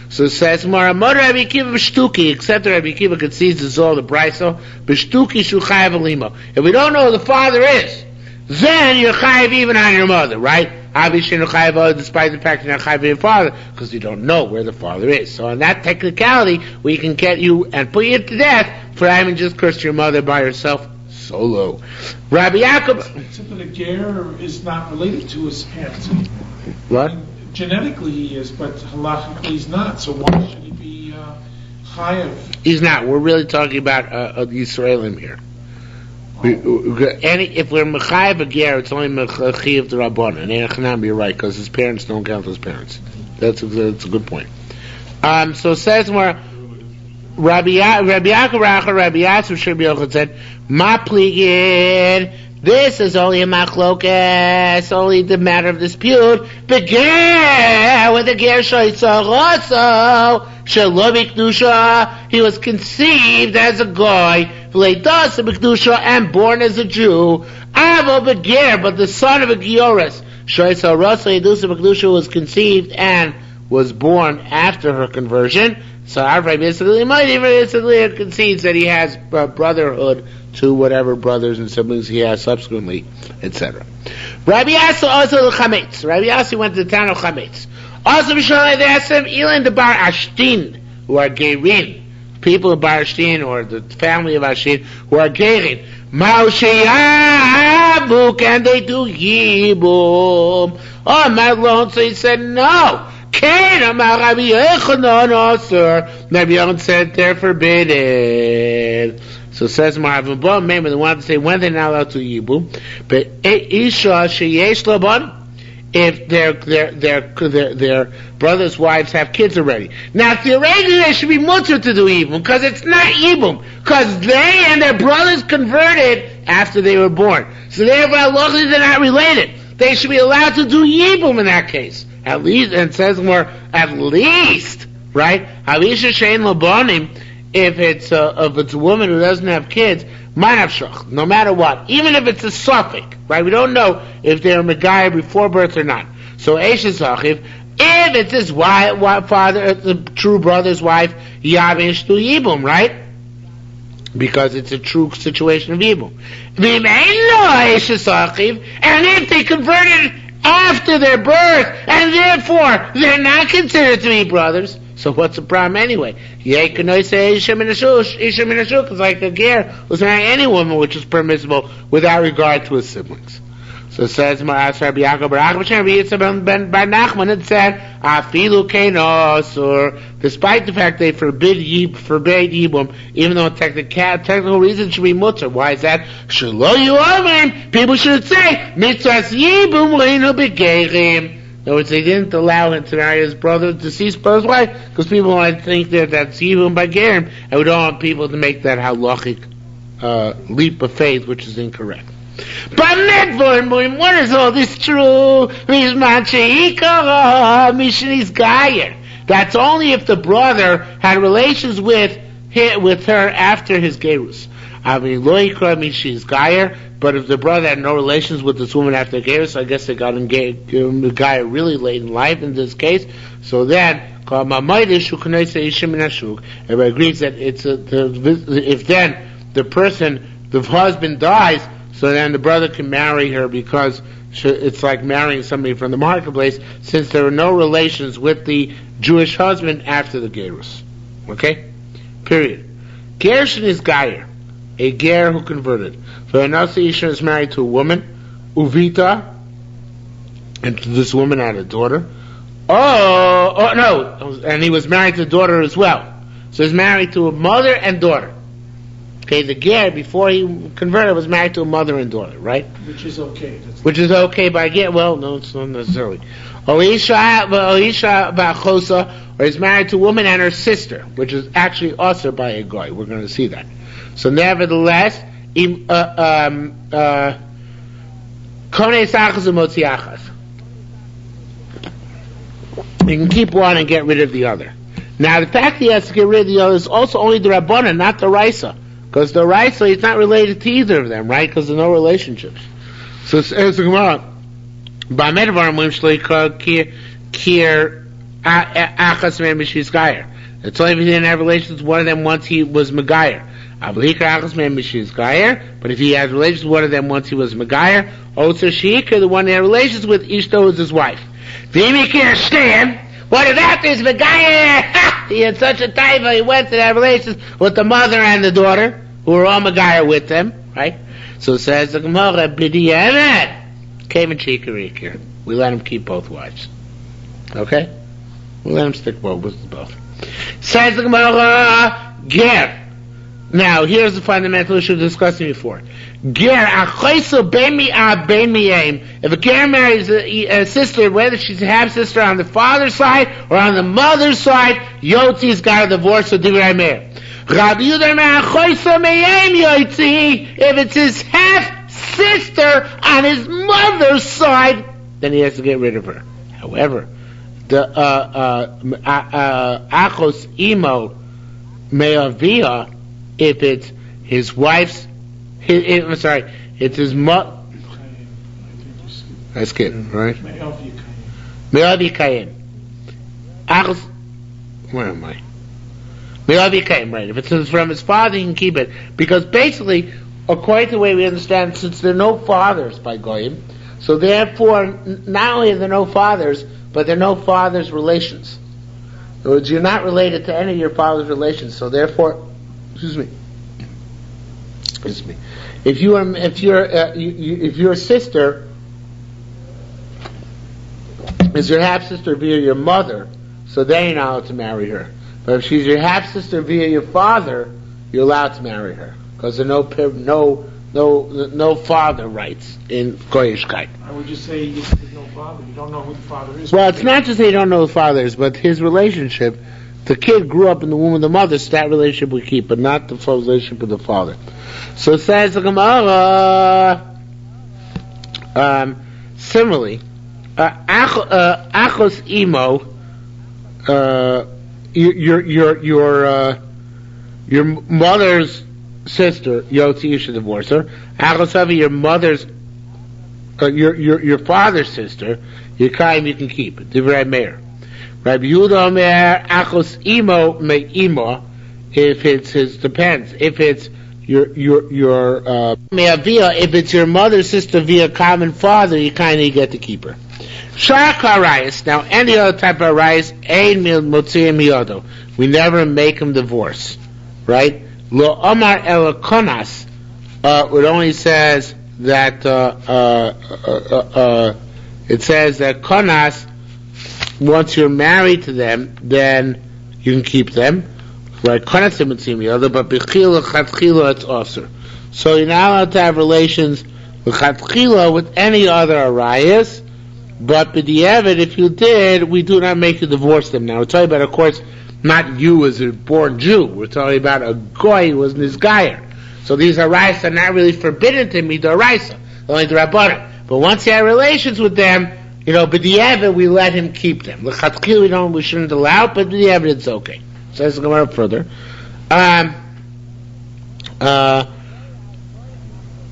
So it says, Mara mother Rabbi Kiva b'shtuki, except that Rabbi Kiva concedes this is all the brayso, b'shtuki shu chayav al imo. If we don't know who the father is, then you're chayav even on your mother, right? Obviously, you're chayav despite the fact you're not chayav on your father, because you don't know where the father is. So on that technicality, we can get you and put you to death for having just cursed your mother by yourself solo. Rabbi Yaakov. Except that a ger is not related to his parents. What? I mean, genetically he is, but halachically he's not. So why should he be chayav? He's not. We're really talking about the Yisraelim here. If we're mechayev a ger, it's only mechayev the rabbanon. And Echanam, you're right, because his parents don't count as parents. That's a good point. So it says more. Rabbi Yaakov Racha, Rabbi Yasser Shirbi Yochad said, Ma pligid, this is only a machlokas, only the matter of dispute. Beger, with the ger shoytzaroso, shalobi k'dusha, he was conceived as a goy, v'leidas b'k'dusha, and born as a Jew. Avo beger, but the son of a giores, shoytzaroso, yedus b'k'dusha, was conceived and was born after her conversion. So Rabbi basically concedes that he has brotherhood to whatever brothers and siblings he has subsequently, etc. Rabbi Yassi also the Chametz. Rabbi Yassi went to the town of Chametz. Also, B'Shalai, they asked him, Ilan the Bar Ashtin, who are Gerin, people of Bar Ashtin, or the family of Ashtin, who are Gerin. Ma'ushayabu, can they do Yibum? Oh, Madlon, so he said, no. Rabbi Yochanan said they're forbidden. So says Maravim, maybe they wanted to say when they're not allowed to yibum. But Isha sheyesh laban, if their brothers' wives have kids already. Now theoretically they should be mutter to do yibum, because it's not yibum, because they and their brothers converted after they were born. So therefore, luckily they're not related. They should be allowed to do yibum in that case. At least, and it says more, at least, right? If it's a woman who doesn't have kids, Manavshach, no matter what, even if it's a suffix, right? We don't know if they're Megayah before birth or not. So Eshes Achiv, if it's his father, the true brother's wife, Yavish to Yibum, right? Because it's a true situation of Yibum. And if they converted after their birth, and therefore they're not considered to be brothers, so what's the problem anyway? It's like a ger who's marrying any woman, which is permissible without regard to his siblings. So it says, Rabbi Yaakov ben Nachman, it said, Afilu keinosur, despite the fact they forbade Yibum, even though technical reason should be mutter. Why is that? People should say, Mitzvahs Yibum leinu begerim. In other words, they didn't allow him to marry his brother, deceased brother's wife, because people might think that that's Yibum by Gerim, and we don't want people to make that halachic leap of faith, which is incorrect. But what is all this true? That's only if the brother had relations with her after his gerus. But if the brother had no relations with this woman after gerus, I guess they got engaged really late in life in this case. So then, everybody agrees that if then the husband dies, so then the brother can marry her because it's like marrying somebody from the marketplace, since there were no relations with the Jewish husband after the gerus. Okay? Period. Gershon is Gayer, a ger who converted. So Anasi Isha is married to a woman, Uvita, and this woman had a daughter. Oh no, and he was married to a daughter as well. So he's married to a mother and daughter. Okay, the ger, before he converted, was married to a mother and daughter, right? Which is okay. Which is okay by ger. Well, no, it's not necessarily. Oisha ba'chosa, or he's married to a woman and her sister, which is actually also by a goy. We're going to see that. So nevertheless, kone sachas umotziachas. You can keep one and get rid of the other. Now, the fact he has to get rid of the other is also only the Rabbana, not the Raisa. Because the Raisa is not related to either of them, right? Because there's no relationships. So, as the Gemara, it's only if he didn't have relations with one of them once he was Megayer. But if he has relations with one of them once he was Megayer, the one he had relations with, Ishto is his wife. What if after his Megayer, he had such a taiva, he went to have relations with the mother and the daughter, who were all Megayer with them, right? So it says the Gemara, came and here. We let him keep both wives. Okay? We let him stick both. Says the Gemara, ger. Now, here's the fundamental issue we were discussing before. Ger, if a ger marries a sister, whether she's a half-sister on the father's side or on the mother's side, Yotzi's got a divorce with Divrei Meir. If it's his half-sister on his mother's side, then he has to get rid of her. However, the Achos Imo Me'avia, if it's his wife's, it's his mother. That's good, right? Me'avi Kayim. Achos, where am I? Me'avi Kayim, right. If it's from his father, he can keep it. Because basically, according to the way we understand, since there are no fathers by Goyim, so therefore, not only are there no fathers, but there are no father's relations. In other words, you're not related to any of your father's relations, so therefore, excuse me. If your sister is your half sister via your mother, so then you're not allowed to marry her. But if she's your half sister via your father, you're allowed to marry her because there are no father rights in Goyishkeit. I would just say there's no father. You don't know who the father is. Well, it's not just that you don't know the father is, but his relationship. The kid grew up in the womb of the mother, so that relationship we keep, but not the relationship with the father. So it says the Gemara, similarly, Achos Imo, your mother's sister, Yotzi, you should divorce her. Achos Avi, your mother's, your father's sister, Yekayim, you can keep it. Divrei Meir. Rabbi Yehuda Omer, Achos Imo me Imo, if it's his, depends. If it's your Me'avia, if it's your mother's sister via common father, you kind of get to keep her. Shaka rice. Now, any other type of rice, ein motziyim miyodo. We never make him divorce, right? Lo omar el konas. It only says that it says that konas. Once you're married to them, then you can keep them. Right? Konas motziyim miyodo, but bechila chatchila it's osur. So you're not allowed to have relations with chatchila with any other arayas. But b'di'evet, if you did, we do not make you divorce them. Now, we're talking about, of course, not you as a born Jew. We're talking about a goy who was nizgayer. So these arayos are not really forbidden to me, the araisa, only the rabbanan. But once you have relations with them, b'di'evet, we let him keep them. L'chatchil, we shouldn't allow it, but b'di'evet, it's okay. So let's go up further. A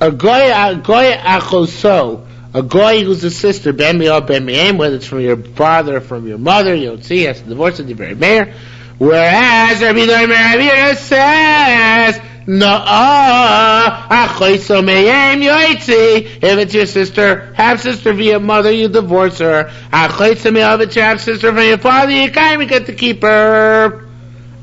goy achoso, a goy who's a sister, ben mi'ah, ben mi'em, whether it's from your father or from your mother, Yotzi has to divorce it, Divrei Meir. Whereas Rabbi Meir says, no, achoiso me'em Yotzi. If it's your sister, half sister via mother, you divorce her. Achoiso me'ah, if it's your half sister from your father, you kind of get to keep her.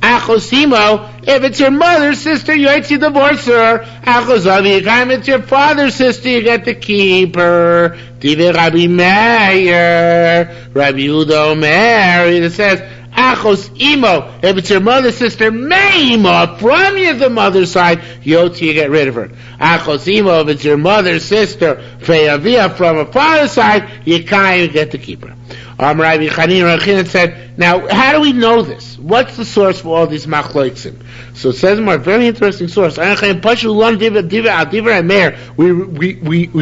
Achosimo, if it's your mother's sister, you actually divorce her. Achosavi, if it's your father's sister, you get to keep her. Dive Rabbi Meir, Rabbi Yehuda Omer, it says, Achos imo, if it's your mother's sister, me'imo, from the mother's side, Yotzi, you get rid of her. Achos imo, if it's your mother's sister, Fe'avia, from a father's side, you get to keep her. Rabbi Chanina said, now, how do we know this? What's the source for all these machloiksim? So it says more, very interesting source. We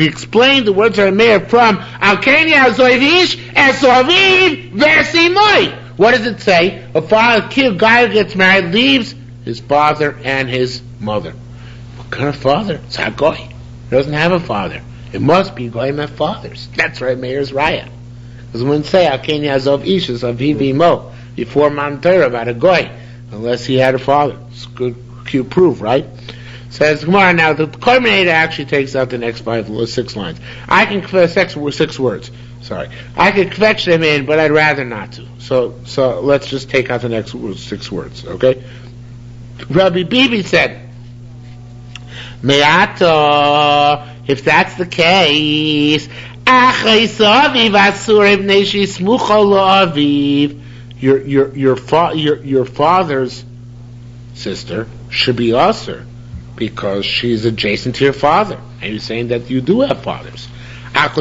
explained the words of Meir from Alkenia Zoivish Esoviv Versimoi. What does it say? A guy who gets married leaves his father and his mother. What kind of father? It's a goy. He doesn't have a father. It must be goyim have fathers. That's right, Meir's raya. Because when say Alkeni Azov Ishus Aviv Imo before Mount Torah about a goy, unless he had a father. It's good, cute proof, right? Says Gemara. Now the Korminator actually takes out the next 6 lines. I can 6 words. Sorry, I could kvetch them in, but I'd rather not to. So let's just take out the next 6 words. Okay. Rabbi Bibi said, Me'ato, if that's the case. Your father's sister should be usher because she's adjacent to your father, and you're saying that you do have fathers. And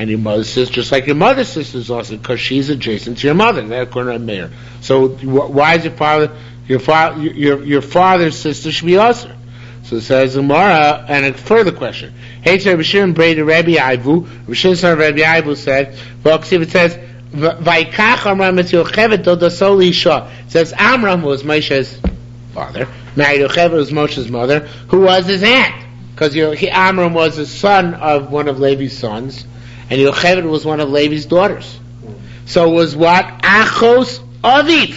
your mother's sister, just like your mother's sister, is also because she's adjacent to your mother. That's according to Meir. So why is your father's sister should be usher? So it says Gemara, and a further question. Hey, Rabbi Shimon Breda Rabbi Ivu. Rabbi Shimon son of Rabbi Ivu said, it says, Vaikach Amram et Yocheved dodasol isha. It says Amram was Moshe's father, married Yocheved was Moshe's mother, who was his aunt. Because Amram was the son of one of Levi's sons, and Yocheved was one of Levi's daughters. So it was what? Achos Aviv.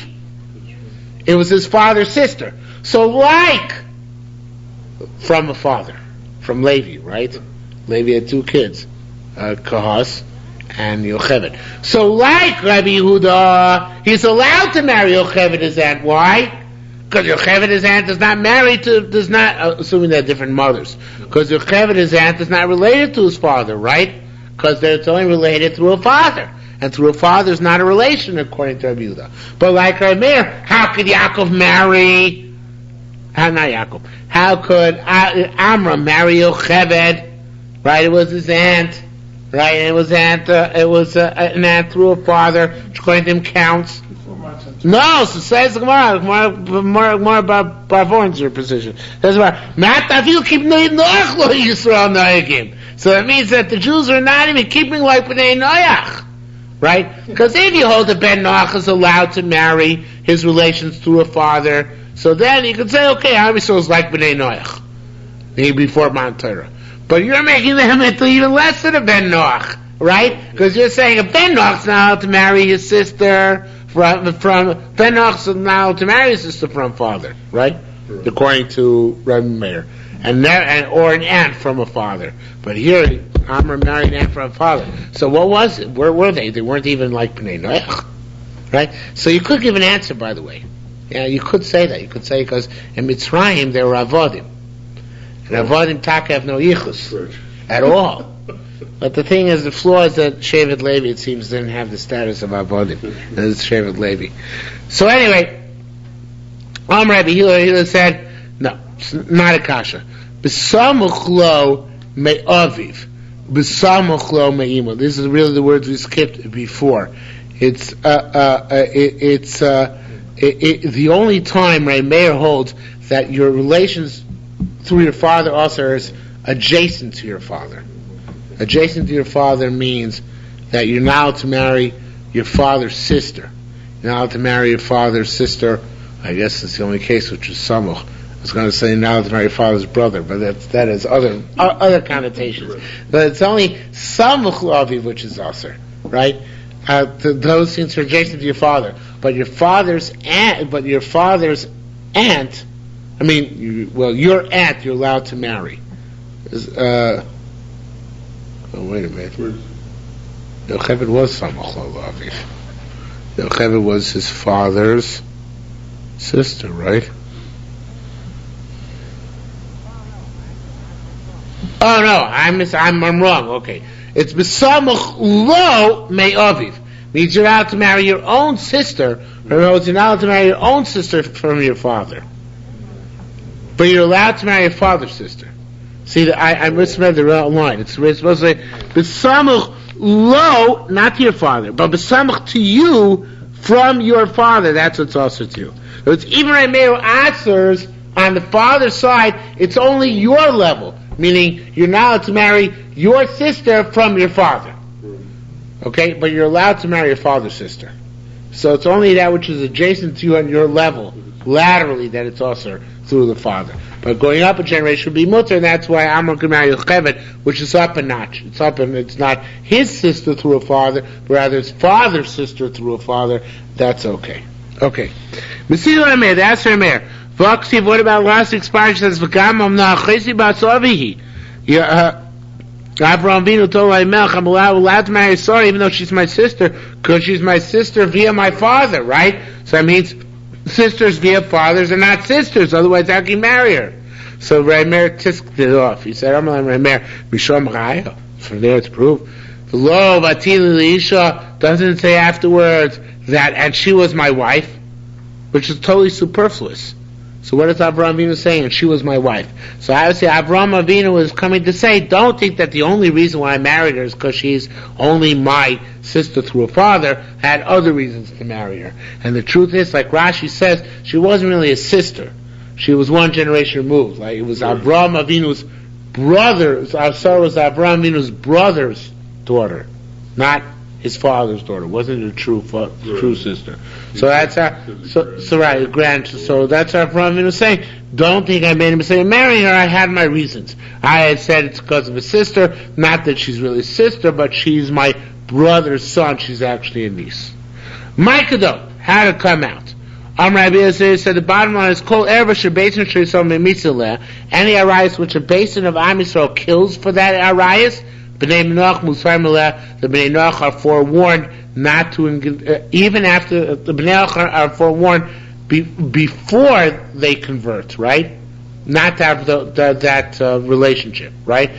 It was his father's sister. So like from a father, from Levi, right? Levi had 2 kids, Kahas and Yocheved. So like Rabbi Yehuda, he's allowed to marry Yocheved his aunt. Why? Because Yocheved his aunt is not married to, assuming they're different mothers. Because Yocheved his aunt is not related to his father, right? Because they're only related through a father. And through a father is not a relation according to Rabbi Yehuda. But like Rabbi Meir, how could Yaakov marry? Not Yaakov. How could Amram marry Yocheved? Right, it was his aunt. Right, it was an aunt through a father, which according to him counts. No, so says the Gemara more about Barvoin's position. Says the Gemara, so that means that the Jews are not even keeping like B'nai Noach. right? Because if you hold that Ben Noach is allowed to marry his relations through a father, so then you could say, okay, Am Yisrael is like Bnei Noach, before Mount Torah. But you're making them into even less than a Ben Noach, right? Because you're saying if Ben Noach's not allowed to marry his sister from Ben Noach's not allowed to marry his sister from father, right? According to Rabbi Meir, or an aunt from a father. But here, Amr married an aunt from a father. So what was it? Where were they? They weren't even like Bnei Noach, right? So you could give an answer, by the way. Yeah, you could say that. You could say because in Mitzrayim they were avodim, and avodim taka have no yichus at all. But the thing is, the flaw is that Shevet Levi, it seems, didn't have the status of avodim as Shevet Levi. So anyway, Rabbi Hillel said, no, it's not a kasha. B'samuch lo me'aviv, b'samuch lo me'imo. This is really the words we skipped before. It's the only time Ray Meir holds that your relations through your father also is adjacent to your father. Adjacent to your father means that you're not allowed to marry your father's sister. You're not allowed to marry your father's sister. I guess it's the only case which is samuch. I was going to say now to marry your father's brother, but that has other connotations. But it's only samuch aviv which is aser, right? Those things are adjacent to your father, but your father's aunt. Your aunt, you're allowed to marry. Wait a minute. Yocheved was samuch aviv. Yocheved was his father's sister, right? Oh no, I'm wrong. Okay, it's b'samuch lo me'aviv. Means you're allowed to marry your own sister. You're not allowed to marry your own sister from your father, but you're allowed to marry your father's sister. See, I misread the line. It's supposed to say b'samuch lo, not to your father, but b'samuch to you from your father. That's what's also to you. So it's even Meir answers on the father's side. It's only your level, meaning you're not allowed to marry your sister from your father. Okay, but you're allowed to marry your father's sister. So it's only that which is adjacent to you on your level, laterally, that it's also through the father. But going up a generation would be mutter, and that's why Amr can marry Yocheved, which is up a notch. It's up, and it's not his sister through a father, but rather his father's sister through a father. That's okay. Okay. Mesilu Amir, that's Amir. V'aksiv, what about last expiration? Says V'gam Amna Chesi Batzavihi. Avraham Avinu told Melech, I'm allowed to marry Sarah even though she's my sister, because she's my sister via my father, right? So that means sisters via fathers are not sisters, otherwise how can you marry her? So Reimer tisked it off. He said, I'm like Reimer, Mishom Raya. From there it's proved. The law of Atili Leisha doesn't say afterwards that, and she was my wife, which is totally superfluous. So what is Avraham Avinu saying? And she was my wife. So I would say Avraham Avinu was coming to say, don't think that the only reason why I married her is because she's only my sister through a father. I had other reasons to marry her. And the truth is, like Rashi says, she wasn't really a sister. She was one generation removed. Like it was Avraham Avinu's brother. Sarah was Avraham Avinu's brother's daughter, not his father's daughter. Wasn't a true sister. So that's right, So that's our Avraham was saying. Don't think I made a mistake in marrying her. I had my reasons. I had said it's because of a sister, not that she's really a sister, but she's my brother's son. She's actually a niece. Micah, how to come out? Rabbi said the bottom line is called Erva Shabasin Shrisol Memitzaleh. Any arayas which a basin of Am Yisrael kills for that arayas. B'nai Noach Musar the B'nai Noach are forewarned not to, even after the B'nai Noach are forewarned before they convert, right? Not to have that relationship, right? Any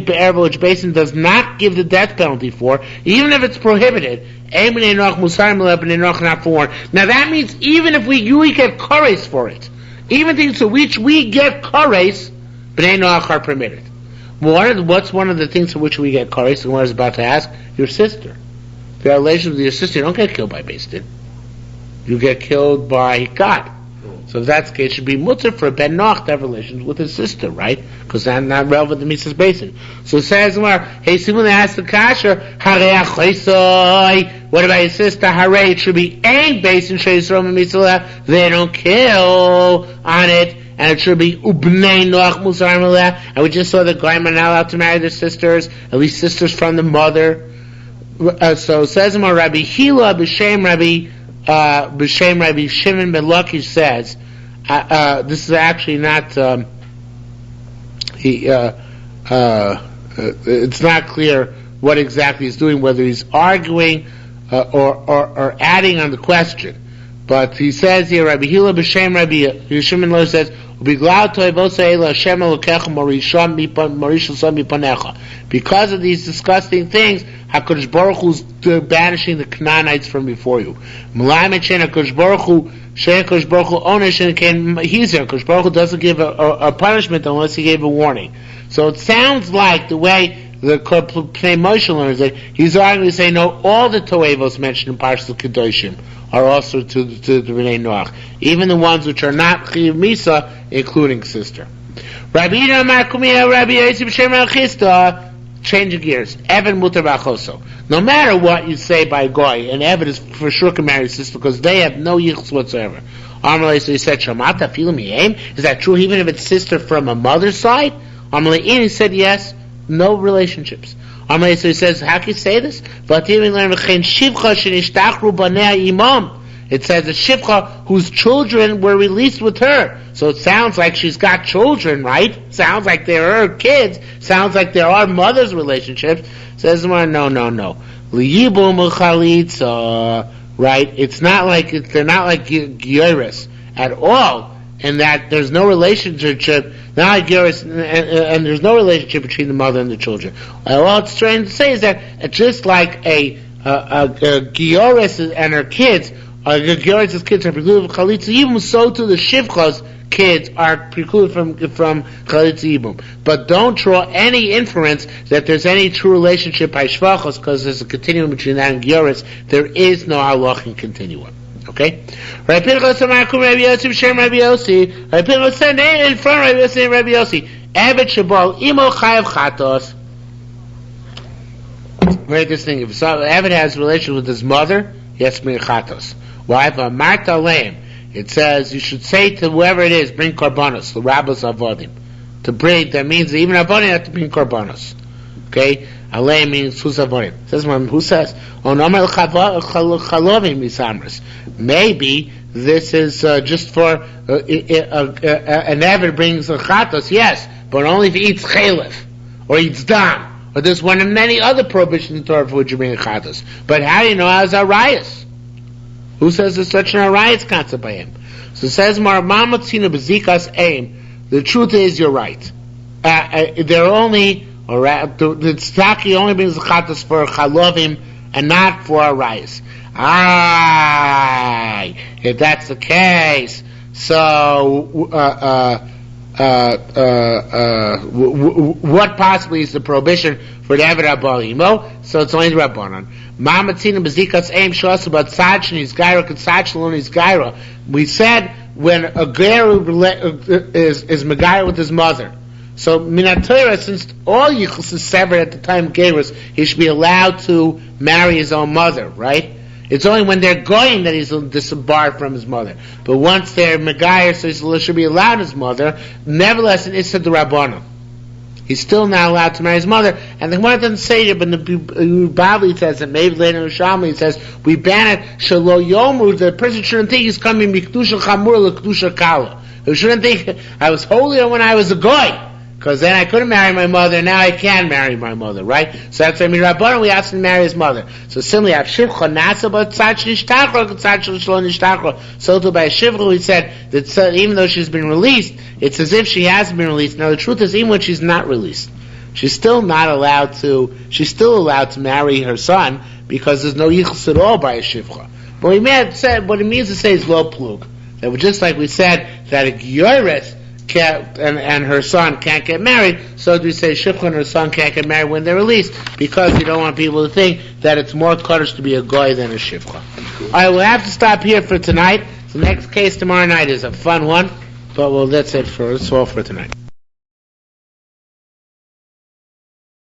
erva which basin does not give the death penalty for, even if it's prohibited, not forewarned. Now that means even if we get kores for it, even things to which we get kores, B'nai Noach are permitted. What's one of the things for which we get kores? The one I was about to ask, your sister. If you have relations with your sister, you don't get killed by Beis Din. You get killed by God. So if that's the case, it should be mutter for a ben Noach to have relations with his sister, right? Because that's not relevant to Mitzvah's basin. So it says, hey, Simon asked the kasher, what about his sister? Hare, it should be ain't basin, they don't kill on it. And it should be ubnei Noach musar maleh. And we just saw that goyim are not allowed to marry their sisters, at least sisters from the mother. So it says Rabbi Hila b'shem Rabbi Shimon ben Lakish says, this is actually not. It's not clear what exactly he's doing, whether he's arguing or adding on the question. But he says here, Rabbi Hila b'shem Rabbi Shimon ben Lakish says, because of these disgusting things, HaKadosh Baruch Hu's banishing the Canaanites from before you. HaKadosh Baruch Hu doesn't give a punishment unless he gave a warning. So it sounds like the way the Pnei Moshe learns it, he's arguing to say, no, all the Toevos mentioned in Parshas Kedoshim are also to the Bnei Noach, even the ones which are not Chiyav Misa, including sister. Rabbi changing gears. Evan mutar b'achoso. No matter what you say by Goy, and Evan is for sure can marry his sister because they have no yichus whatsoever. Amalei, so he said, Shamata filim yem? Is that true even if it's sister from a mother's side? Amalei, he said yes, no relationships. Amalei, so he says, how can you say this? It says a Shivcha whose children were released with her. So it sounds like she's got children, right? Sounds like there are kids. Sounds like there are mother's relationships. Says no. Liyibum chalitza, right? It's not like they're not like Gyoris at all, and that there's no relationship. Not like Gyoris, and there's no relationship between the mother and the children. All it's trying to say is that just like a Gyoris and her kids. Gyoris' kids are precluded from Chalitza Yibum, so too the Shivcha's kids are precluded from Chalitza Yibum. But don't draw any inference that there's any true relationship by Shvachos, because there's a continuum between that and Gyoris. There is no halachin continuum. Okay? Rabbi Pinchas Amakum Rabbi Yossi B'Shem Rabbi Yossi. Rabbi Pinchas said in front of Rabbi Yossi and Rabbi Yossi, Evet Shabal Imo Chayav Chatos. Very interesting. If Evet has a relationship with his mother, he has to bring Chatos. Why? It says you should say to whoever it is, bring korbanos, the rabbis avodim. To bring, that means even avodim have to bring korbanos. Okay? Aleim means who's avodim. Who says? Maybe this is just for an Eved brings a chatos, yes, but only if he eats chalif or eats dam. Or there's one of many other prohibitions in Torah for which you bring a chatos. But how do you know how's arayas? Who says there's such an arayas concept by him? So it says, the truth is, you're right. They're only, the tzedaki only brings the chatas for chalovim and not for arayas. If that's the case, so what possibly is the prohibition for the Eved Abalimo? So it's only the Rabbanon. Mamatzina bezikas aim shosu about tzadchin is gaira katzadchin is gaira. We said when a ger is megaira with his mother. So Minatora, since all yichus is severed at the time of gerus, he should be allowed to marry his own mother, right? It's only when they're going that he's disembarked from his mother. But once they're megaira, so he should be allowed his mother. Nevertheless, in Issa de Rabbanon, he's still not allowed to marry his mother. And the Gemara doesn't say it, but the Bavli says, and maybe later in Yerushalmi it says, we ban it, Shalo Yomu, the person shouldn't think he's coming Mikdusha Chamur L'Kedusha Kala. He shouldn't think, I was holier when I was a goy, because then I couldn't marry my mother, now I can marry my mother, right? So that's why Rabbanon, we asked him to marry his mother. So similarly, Shivcha Nasa, but Tzach Nishtachro, Tzach Shlo Nishtachro. So too by Shivcha, he said that even though she's been released, it's as if she hasn't been released. Now the truth is, even when she's not released, she's still allowed to marry her son, because there's no yichus at all by a Shivcha. But we may have said, what it means to say is lo plug. That just like we said, that a Gyoret and her son can't get married, so do we say Shivcha and her son can't get married when they're released, because you don't want people to think that it's more kaddish to be a goy than a Shivcha. Alright, we'll have to stop here for tonight. The next case tomorrow night is a fun one, but well, that's all for tonight.